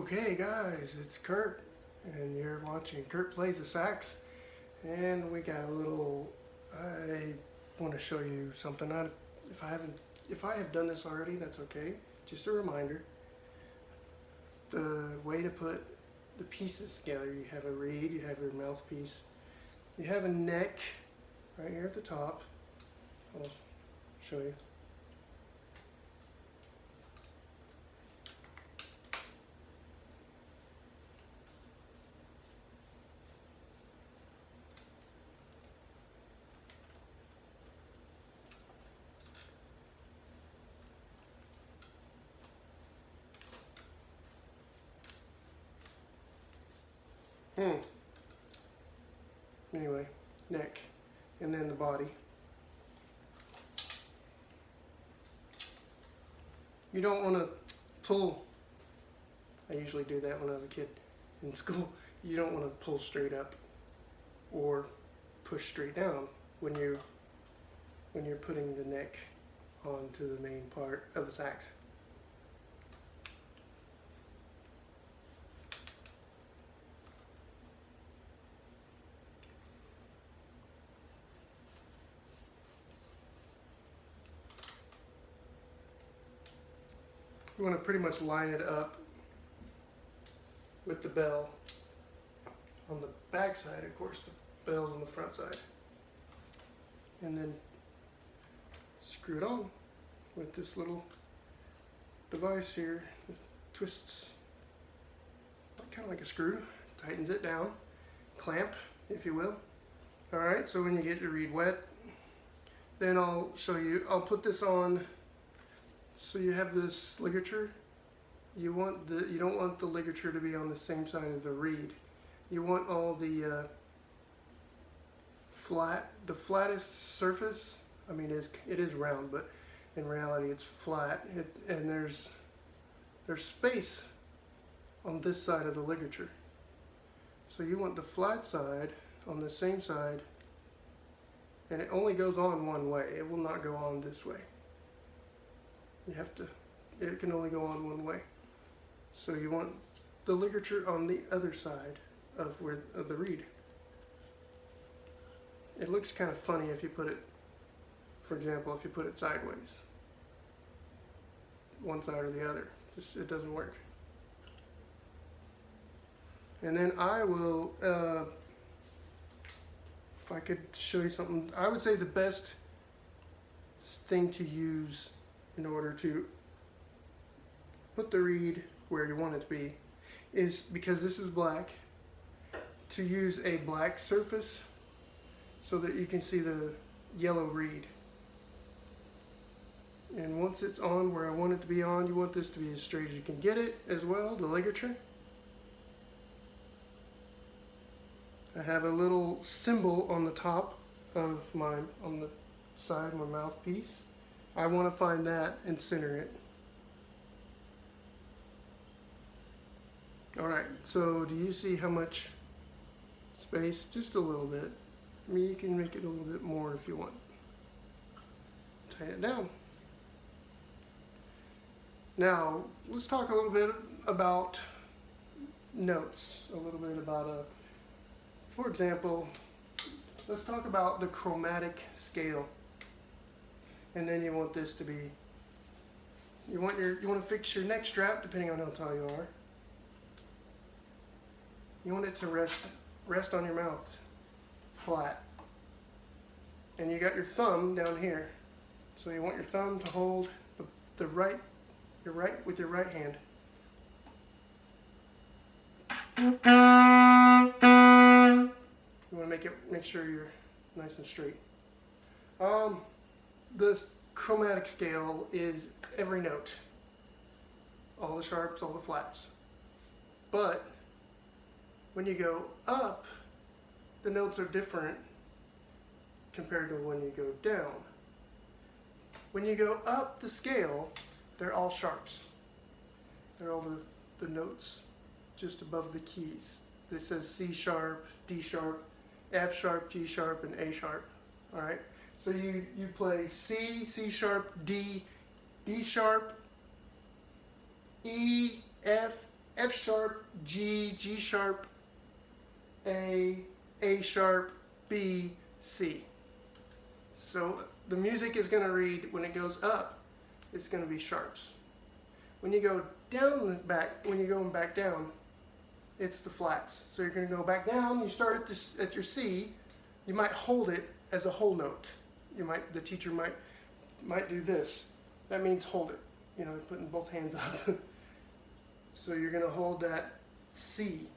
Okay guys, it's Kurt and you're watching Kurt Plays the Sax, and we got a little, I want to show you something. If I have done this already, that's okay. Just a reminder. The way to put the pieces together: you have a reed, you have your mouthpiece, you have a neck right here at the top. I'll show you. Anyway, neck, and then the body. You don't want to pull. I usually do that when I was a kid in school. You don't want to pull straight up or push straight down when you're putting the neck onto the main part of the sax. You want to pretty much line it up with the bell on the back side. Of course, the bell's on the front side. And then screw it on with this little device here that twists kind of like a screw, tightens it down, clamp, if you will. Alright, so when you get your reed wet, then I'll show you, I'll put this on. So you have this ligature. You don't want the ligature to be on the same side of the reed. You want all the flattest surface. I mean, it is round, but in reality it's flat. And there's space on this side of the ligature. So you want the flat side on the same side, and it only goes on one way. It will not go on this way. It can only go on one way. So you want the ligature on the other side of the reed. It looks kind of funny if you put it, for example, if you put it sideways, one side or the other. It doesn't work. And then I will, if I could show you something, I would say the best thing to use in order to put the reed where you want it to be is, because this is black, to use a black surface so that you can see the yellow reed. And once it's on where I want it to be on, you want this to be as straight as you can get it as well, the ligature. I have a little symbol on the top of on the side of my mouthpiece. I want to find that and center it. Alright, so do you see how much space? Just a little bit. I mean, you can make it a little bit more if you want. Tighten it down. Now, let's talk a little bit about notes. A little bit about, for example, let's talk about the chromatic scale. And then you want this to be, you want to fix your neck strap, depending on how tall you are. You want it to rest on your mouth, flat. And you got your thumb down here. So you want your thumb to hold with your right hand. You want to make sure you're nice and straight. The chromatic scale is every note, all the sharps, all the flats. But when you go up, the notes are different compared to when you go down. When you go up the scale, they're all sharps. They're all the notes just above the keys. This says C sharp, D sharp, F sharp, G sharp, and A sharp. All right. So you play C, C sharp, D, D sharp, E, F, F sharp, G, G sharp, A sharp, B, C. So the music is going to read, when it goes up, it's going to be sharps. When you go down back, when you're going back down, it's the flats. So you're going to go back down, you start at your C, you might hold it as a whole note. The teacher might do this. That means hold it, putting both hands up. So you're going to hold that C,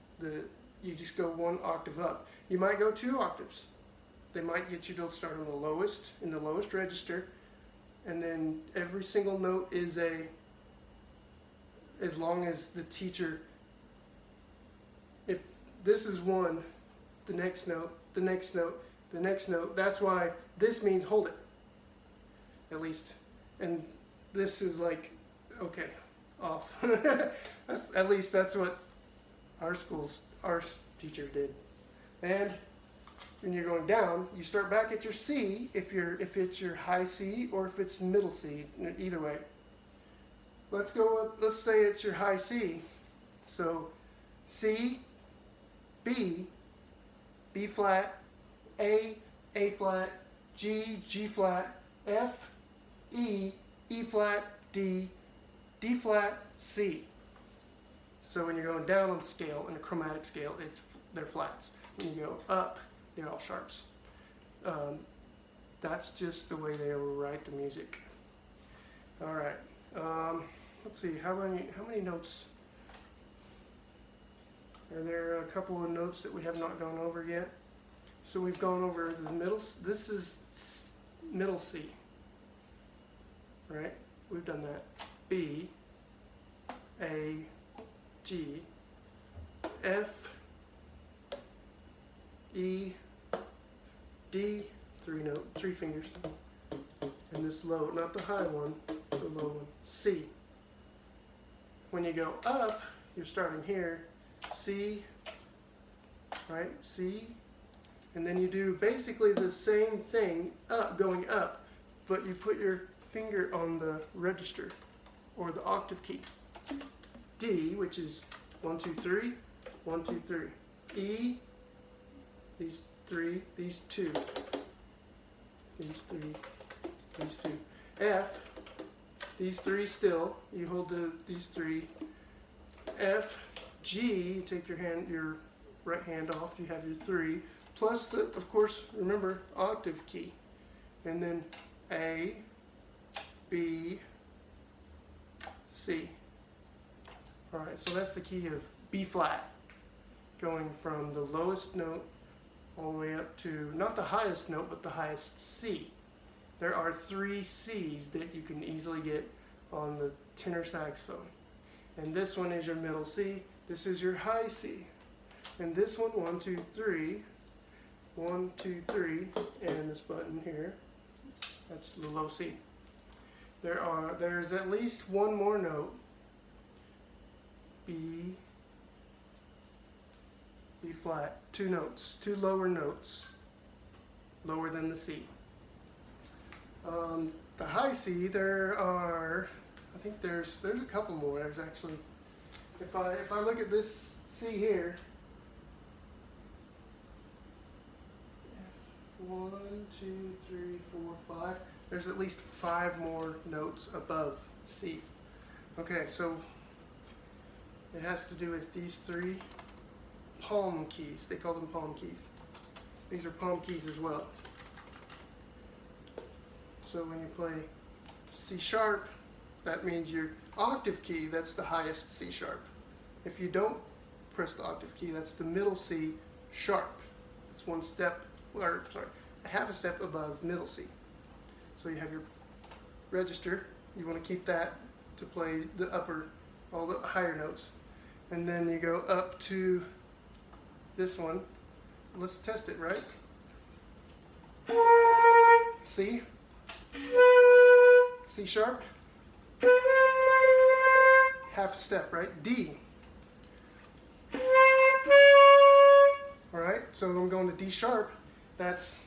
you just go one octave up. You might go 2 octaves. They might get you to start on the lowest, in the lowest register, and then every single note is as long as the teacher, if this is 1, the next note, the next note, the next note, that's why this means hold it, at least. And this is like, okay, off. At least that's what our teacher did. And when you're going down, you start back at your C if it's your high C or if it's middle C, either way. Let's say it's your high C. So C, B, B flat, A flat, G, G flat, F, E flat, D flat, C. So when you're going down on the scale, in a chromatic scale, they're flats. When you go up, they're all sharps. That's just the way they write the music. All right. Let's see. How many notes? Are there a couple of notes that we have not gone over yet? So we've gone over the middle. This is middle C. Right? We've done that. B, A, G, F, E, D, 3 fingers, and this low, not the high one, the low one, C. When you go up, you're starting here, C, right, C, and then you do basically the same thing, going up, but you put your finger on the register, or the octave key. D, which is 1, 2, 3, 1, 2, 3. E, these 3, these 2, these 3, these 2. F, these 3 still. You hold these 3. F, G, you take your right hand off. You have your 3 plus of course, remember, octave key, and then A, B, C. All right, so that's the key of B flat, going from the lowest note all the way up to, not the highest note, but the highest C. There are 3 C's that you can easily get on the tenor saxophone. And this one is your middle C, this is your high C. And this one, 1, 2, 3, 1, 2, 3, and this button here, that's the low C. There's at least one more note, B flat, 2 notes, 2 lower notes, lower than the C. The high C, I think there's a couple more. There's actually, if I look at this C here, 1, 2, 3, 4, 5. There's at least 5 more notes above C. Okay, so it has to do with these 3 palm keys. They call them palm keys. These are palm keys as well. So when you play C sharp, that means your octave key, that's the highest C sharp. If you don't press the octave key, that's the middle C sharp. It's a half a step above middle C. So you have your register, you want to keep that to play the all the higher notes. And then you go up to this one. Let's test it, right? C, C sharp, half a step, right? D. All right, so I'm going to D sharp. That's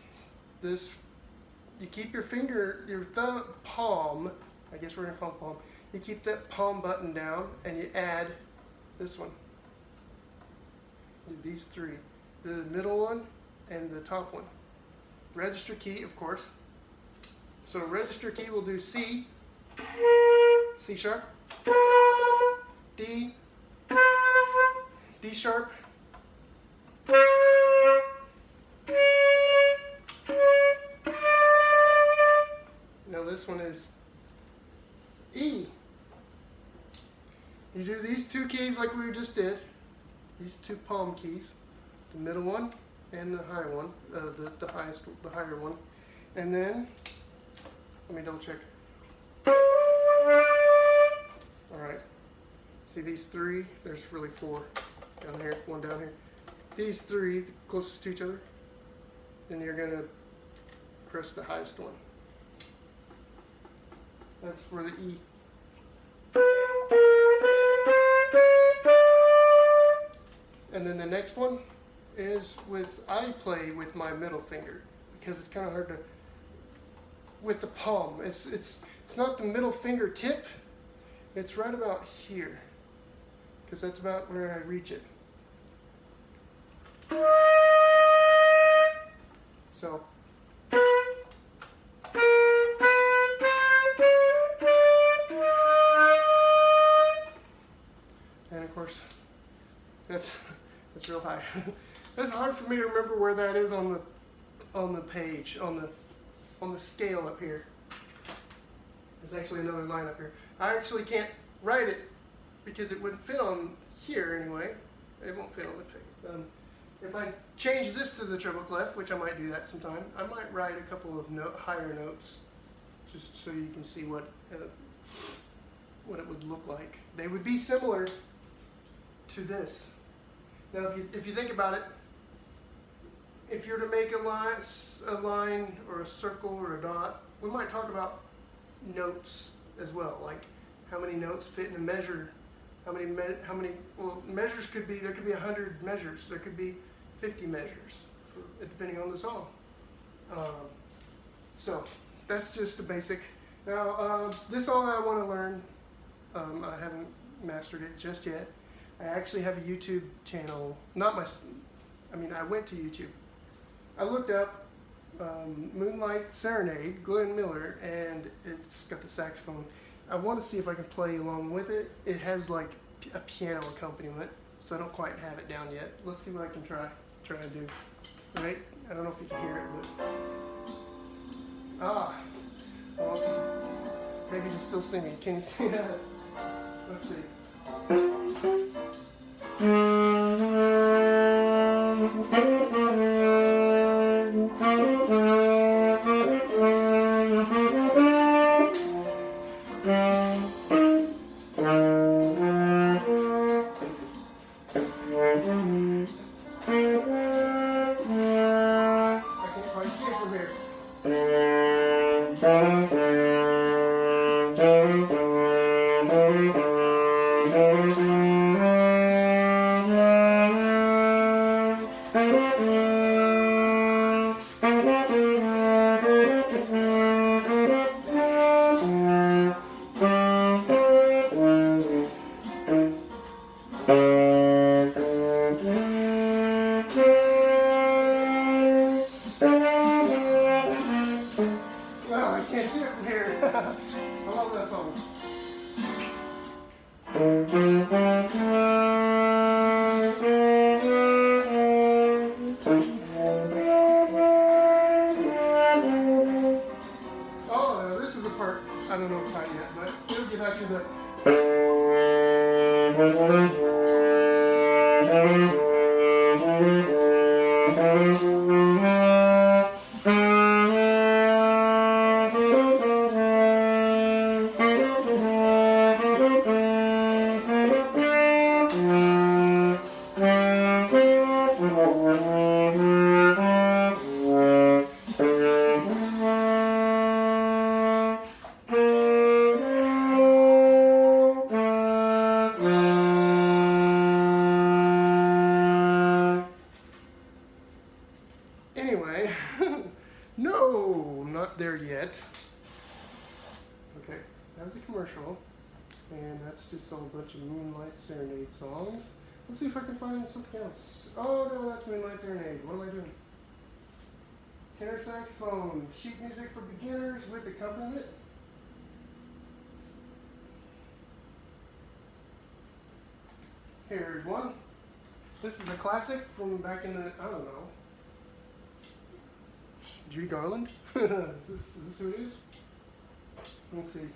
this. You keep your finger, your thumb, palm, I guess we're gonna call it palm. You keep that palm button down and you add this one. These three. The middle one and the top one. Register key, of course. So register key will do C, C sharp, D, D sharp, now this one is E. You do these two keys like we just did, these two palm keys, the middle one and the higher one, the higher one, and then let me double check. All right, see these three? There's really four down here, one down here. These three, the closest to each other, then you're gonna press the highest one. That's for the E. And then the next one is I play with my middle finger because it's kind of hard to, with the palm. It's not the middle finger tip, it's right about here because that's about where I reach it. So. And of course, that's real high. It's hard for me to remember where that is on the page, on the scale up here. There's actually another line up here. I actually can't write it because it wouldn't fit on here anyway. It won't fit on the page. If I change this to the treble clef, which I might do that sometime, I might write a couple of higher notes just so you can see what it would look like. They would be similar to this. Now, if you think about it, if you're to make a line or a circle or a dot, we might talk about notes as well, like how many notes fit in a measure. How many measures could be? There could be 100 measures. There could be 50 measures, depending on the song. So that's just a basic. Now, this song I want to learn. I haven't mastered it just yet. I actually have a YouTube channel. I went to YouTube. I looked up Moonlight Serenade, Glenn Miller, and it's got the saxophone. I want to see if I can play along with it. It has like a piano accompaniment, so I don't quite have it down yet. Let's see what I can try to do. Right? I don't know if you can hear it, but well, maybe you can still see me. Can you see that? Let's see. I don't know quite yet, but it'll get back to the. Anyway, no, not there yet. Okay, that was a commercial. And that's just a bunch of Moonlight Serenade songs. Let's see if I can find something else. Oh no, that's Moonlight Serenade. What am I doing? Tenor saxophone, sheet music for beginners with accompaniment. Here's one. This is a classic from back in the, I don't know, G. Garland. is this who it is? Let's see.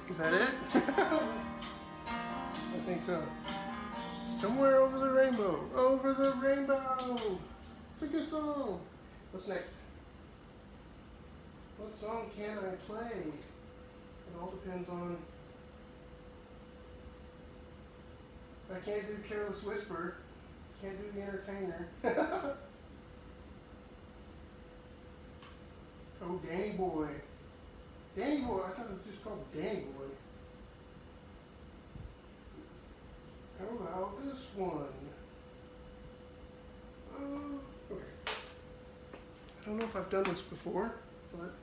Is that it? I think so. Somewhere over the rainbow. Over the rainbow. It's a good song. What's next? What song can I play? It all depends on. I can't do Careless Whisper. Can't do The Entertainer. Oh, Danny Boy. Danny Boy, I thought it was just called Danny Boy. How about this one? Okay. I don't know if I've done this before, but...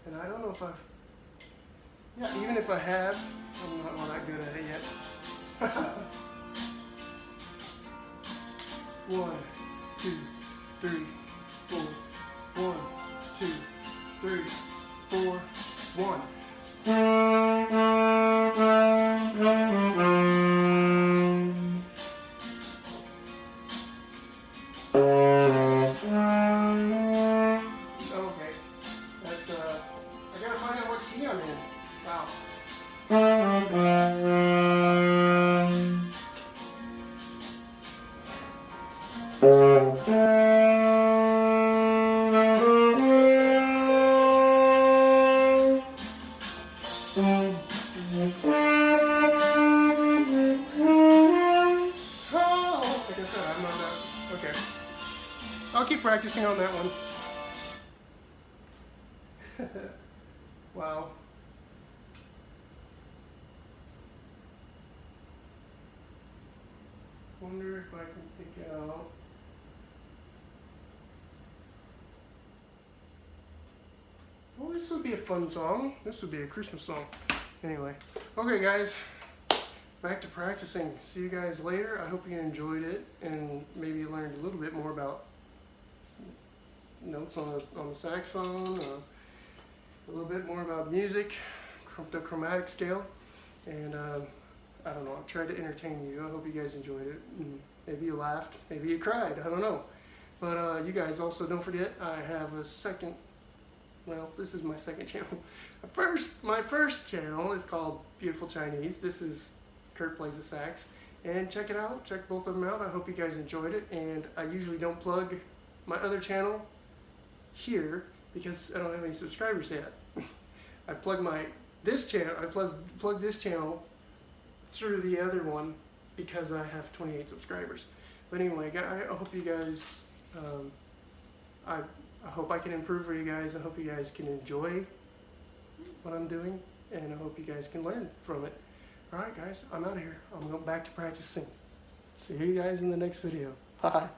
And I don't know if I've... Yeah, even if I have, I'm not all that good at it yet. 1, 2, 3, 4. 1, 2, 3, 4, 1. Okay, that's I gotta find out what key I'm in. Wow. Like I said, I'm not that. Okay. I'll keep practicing on that one. Wow. Wonder if I can pick out. Well, this would be a fun song. This would be a Christmas song. Anyway. Okay, guys. Back to practicing. See you guys later. I hope you enjoyed it and maybe you learned a little bit more about notes on the saxophone, a little bit more about music, the chromatic scale, and I don't know, I tried to entertain you. I hope you guys enjoyed it. Maybe you laughed, maybe you cried, I don't know. But you guys also don't forget, I have a second, well, this is my second channel. My first channel is called Beautiful Chinese. This is Kurt Plays the Sax. And check it out, check both of them out. I hope you guys enjoyed it. And I usually don't plug my other channel here because I don't have any subscribers yet. I plug this channel through the other one because I have 28 subscribers. But anyway, I hope you guys, I hope I can improve for you guys. I hope you guys can enjoy what I'm doing, and I hope you guys can learn from it. Alright guys, I'm out of here. I'm going back to practicing. See you guys in the next video. Bye.